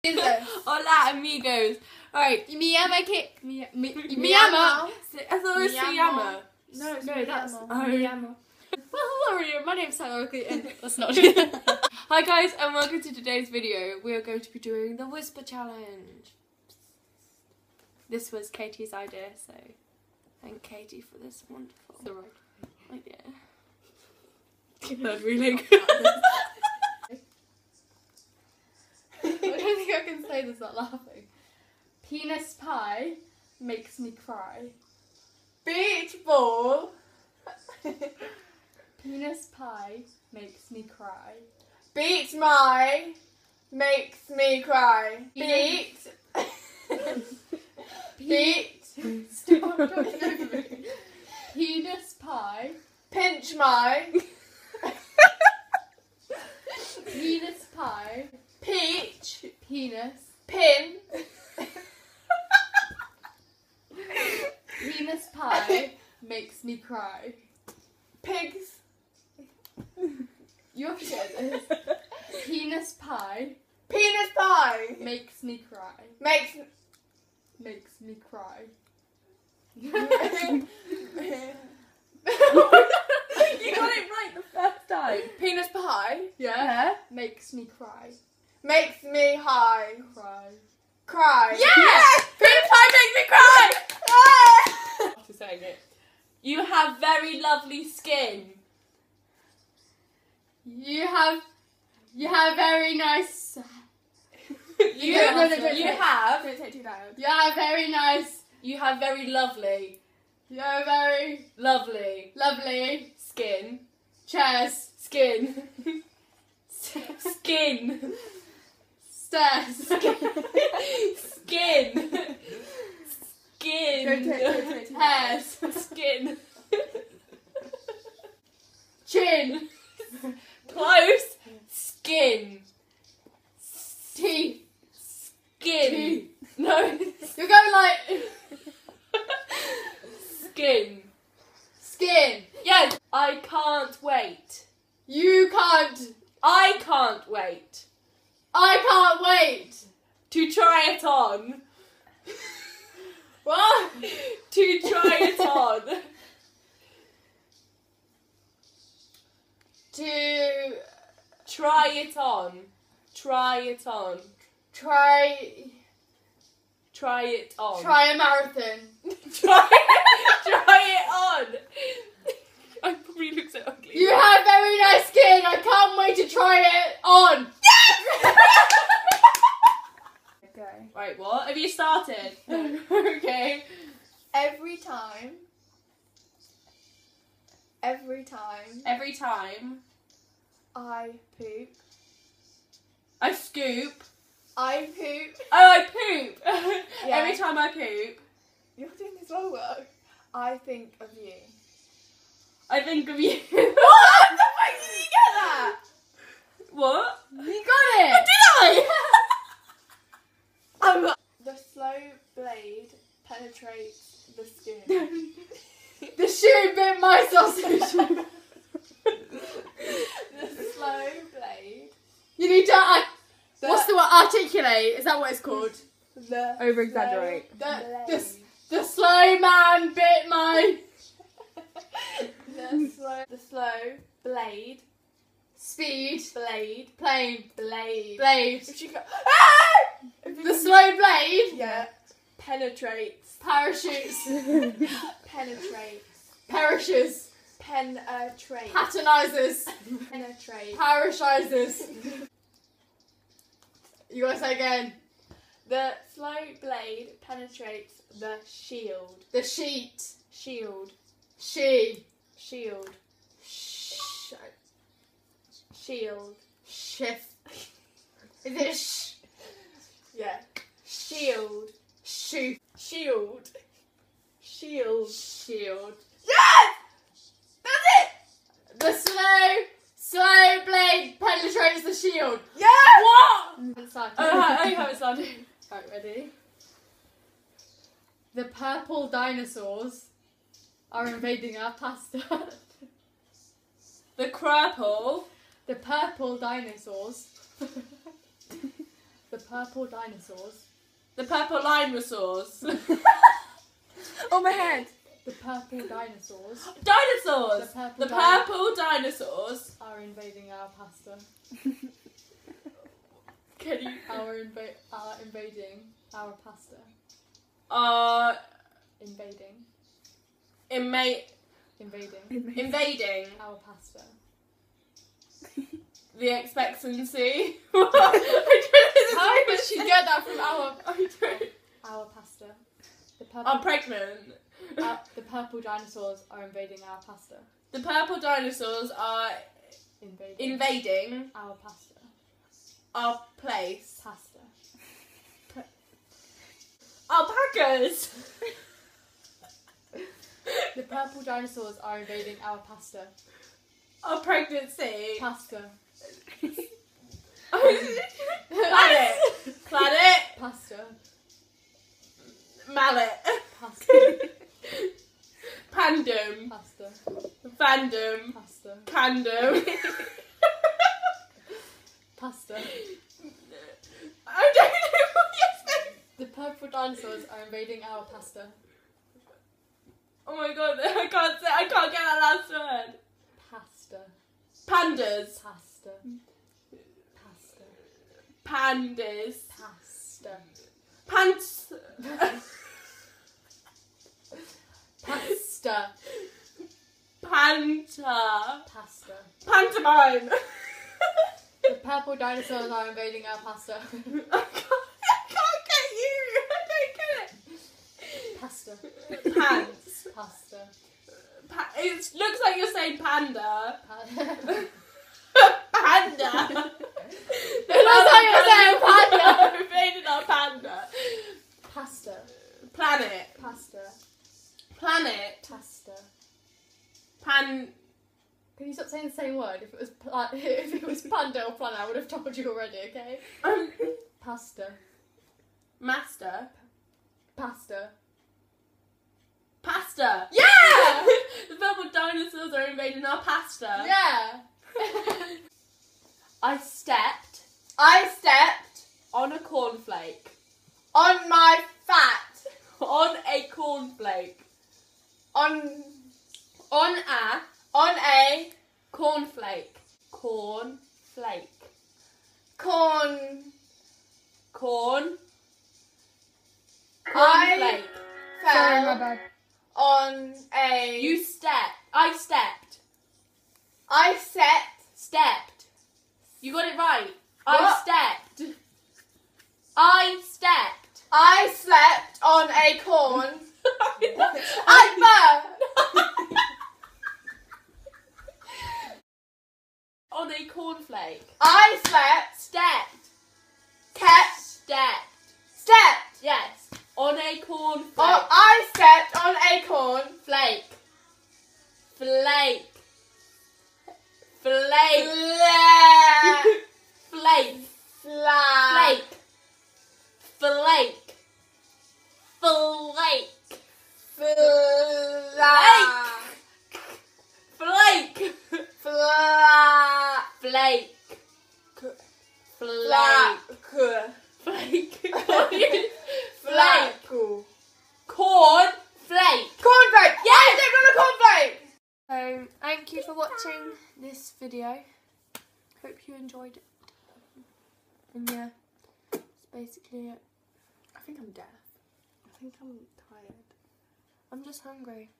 Hola, amigos. Alright. Mi llamo Kit. Mi llamo. I thought it was Siyama. No, it's No, that's. Oh. Mi llamo. Well, hello, my name's Sarah. Let's not do that. Hi, guys, and welcome to today's video. We are going to be doing the Whisper Challenge. This was Katie's idea, so thank Katie for this wonderful idea. Third reeling. I don't think I can say this without laughing. Penis pie makes me cry. Beach ball. Penis pie makes me cry. Beat my makes me cry. Beat. Beat. Stop talking over me. Penis pie. Pinch my. Penis pie. Peach. Penis. Pin. Penis pie makes me cry. Pigs. You have to get this. Penis pie Penis pie. makes me cry. Makes. Makes me cry. You got it right the first time. Penis pie. Yeah? Makes me cry. Makes me high. Cry. Cry. Yes! Penis pie makes me cry. After saying it. You have very lovely skin. You have very nice. You Don't have take too loud. You have very nice. you have very lovely You have very lovely skin. chairs, Skin. Skin. stairs. Skin. Skin. Don't Hairs. Skin. Chin. Close. Skin. Teeth. Skin. Teeth. No. You're going like Skin. skin. Yes. I can't wait. You can't. I can't wait I can't wait. to try it on. What? To try it on. To Try it on. Try it on. try Try it on. a marathon. Try it on. I probably look so ugly. You have very nice skin. I can't wait to try it on. Okay. Right, what? Have you started? Okay. Every time Every time I poop, I scoop. I poop. Oh, I poop. Yeah. Every time I poop, You're doing this well, work. I think of you. I think of you. What the fuck did you get that? What? You got it. The slow blade penetrates the skin. The shoe bit my sausage. The slow blade. You need to. What's the word? Articulate. Is that what it's called? The Over-exaggerate. slow The slow man bit my the slow blade speed blade plane blade. blade. If you go, The slow blade yeah, penetrates parachutes penetrates perishes penetrates patronizers penetrates. parachizers. You gotta say again. The slow blade penetrates the shield. The sheet. Shield. She. Shield. Sh- Shield. Shift. Is it sh? Yeah. Shield. Shoot. Shield. Shield. Shield. Yes! That's it! The slow blade penetrates the shield. Yes! What? I haven't started. Right, ready? The purple dinosaurs are invading our pasta. The crapple. The purple dinosaurs. The purple dinosaurs. The purple dinosaurs. Oh, my head. The purple dinosaurs Dinosaurs. The The purple purple dinosaurs. are invading our pasta. Can you? Are invading our pasta. Invading Invading our pasta. the expectancy. How did she get that from our pasta? The purple. I'm pregnant. The purple dinosaurs are invading our pasta. The purple dinosaurs are invading our pasta. our place. Pasta. Alpacas. The purple dinosaurs are invading our pasta. Our pregnancy. Pasta. Planet. Planet. Pasta. Mallet. Pasta. Pandem. Pasta. Fandom. Pasta. Candom. Pasta. I don't know what you're saying. The purple dinosaurs are invading our pasta. Oh my god, I can't get that last word. Pasta. Pandas. Pasta. Pasta. Pandas. Pasta. Pants. Pasta. Panta. Pasta. Pantomime. The purple dinosaurs are invading our pasta. I can't get you. I don't get it. Pasta. Pants. Pasta. It looks like you're saying panda. Panda. Panda. It looks like you're saying panda. Invaded our panda. Pasta. Planet. Pasta. Planet. Pasta. Pan. Can you stop saying the same word? If it was panda or planet, I would have told you already, okay? Pasta. Master. Pasta. Pasta. Yeah! The purple dinosaurs are invading our pasta. Yeah! I stepped on a cornflake. On my fat. On a cornflake. On a cornflake. Cornflake. corn. Cornflake. Sorry, my bad. On a. You stepped. I stepped. I Stepped. You got it right. What? I stepped. I stepped. I slept on a corn. I On a cornflake. I slept. Stepped. Kept. Stepped. Yes. On a cornflake. Oh, I stepped on a corn. Flake. Flake. Flake. Fla- Flake. fla- Flake. Flake. Flake. fla- Flake. fla- Flake. fla- Corn. Flake. Cornflake! Yeah. I stepped on a cornflake! So, thank you for watching this video. Hope you enjoyed it. And yeah, that's basically it. I think I'm deaf. I think I'm tired. I'm just hungry.